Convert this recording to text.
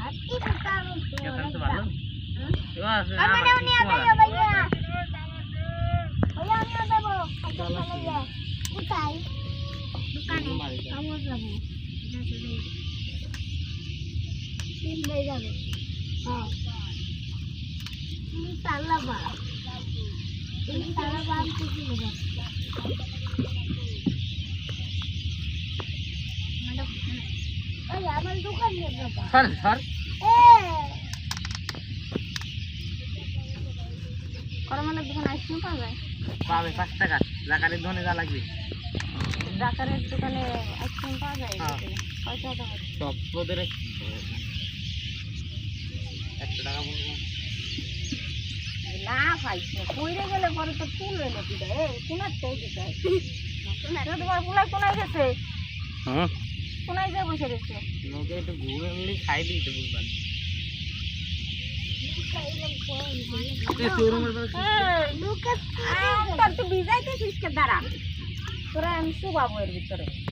এখানে তো ভালো আমার দোকান সর সর করমানের দোকান আইসক্রিম পাওয়া যায় পাবে 5 টাকা লাকারের দোকানে যা লাগবে ডাকারের দোকানে আইসক্রিম পাওয়া যায় কয় টাকা সব ওদের 100 টাকা বলবো না পাইছে কইরে গেলে পরে তো ফুল হইলো কি রে কোনার তো দিতে তোমার ফুলাই কোনায় গেছে হ্যাঁ কোনায় যায় বসে রয়েছে নকে একটু ঘুরে খাই দিতে বুঝবান তোর তুই ভিজাইতেছিস কে দাঁড়া তোরা আমি শুবাবো এর ভিতরে